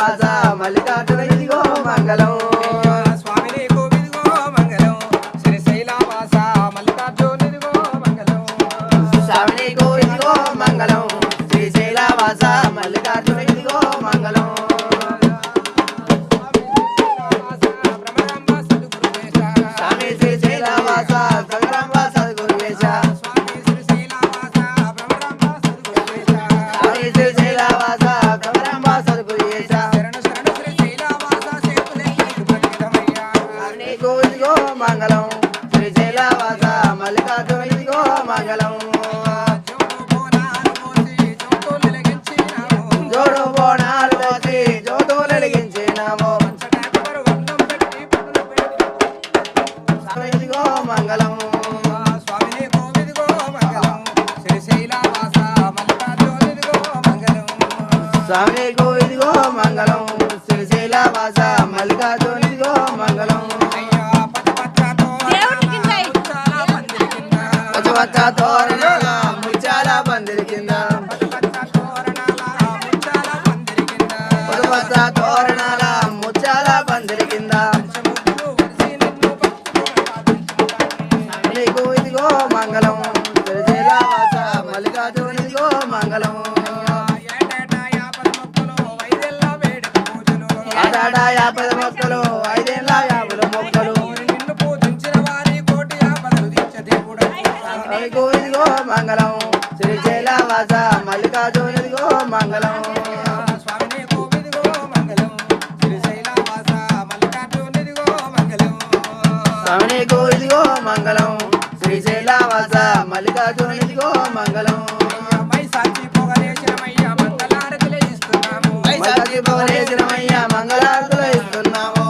వాస మల్లికార్జున ఇదిగో మంగళం స్వామి నీకు ఇదిగో మంగళం శ్రీశైల వాస మల్లికార్జున ఇదిగో మంగళం స్వామి నీకు ఇదిగో మంగళం శ్రీశైల వాస మల్లికార్జున ఇదిగో మంగళం స్వామి శ్రీశైల వాస సగరంబ సద్గురువేశ స్వామి శ్రీశైల వాస సగరంబ సద్గురువేశ నీకు ఇదిగో మంగళం శ్రీశైల వాస మల్లికార్జున ఇదిగో మంగళం జోడు బోనాలు పోసి జ్యోతులు వెలిగించినాము ఇదిగో మంగళం స్వామి నీకు ఇదిగో మంగళం శ్రీశైల వాస మల్లికార్జున ఇదిగో మంగళం పచ్చ తోరణాల ముత్యాల పందిరి కింద పచ్చ తోరణాల ముత్యాల పందిరి కింద నీకు ఇదిగో మంగళం శ్రీశైల వాస మల్లికార్జున ఇదిగో మంగళం ఆటాట 50 మొక్కలు 5 ఏళ్ళ 50 మొక్కలు నీకు ఇదిగో మంగళం శ్రీశైల వాస మల్లికార్జున ఇదిగో మంగళం స్వామి నీకు ఇదిగో మంగళం శ్రీశైల వాస మల్లికార్జున ఇదిగో మంగళం స్వామి నీకు ఇదిగో మంగళం శ్రీశైల వాస మల్లికార్జున ఇదిగో మంగళం మైసాచి పొగలేసినమయ్య మంగళారతులు ఇస్తున్నాము మైసాచి పొగలేసినమయ్య మంగళారతులు ఇస్తున్నాము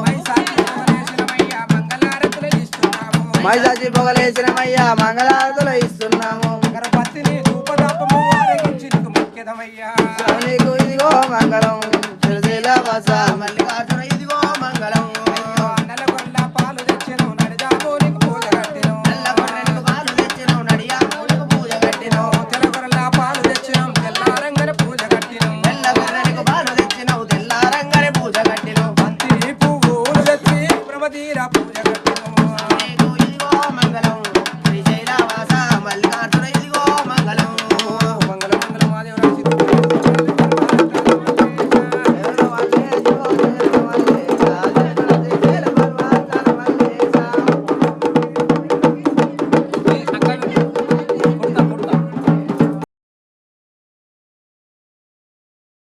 మైసాచి పొగలేసినమయ్య మంగళారతులు ఇస్తున్నాము గణపతిని ధూపదాపము ఆరగించి ముఖ్యమయ్యా స్వామి నీకు ఇదిగో మంగళం శ్రీశైల వాస మల్లికార్జున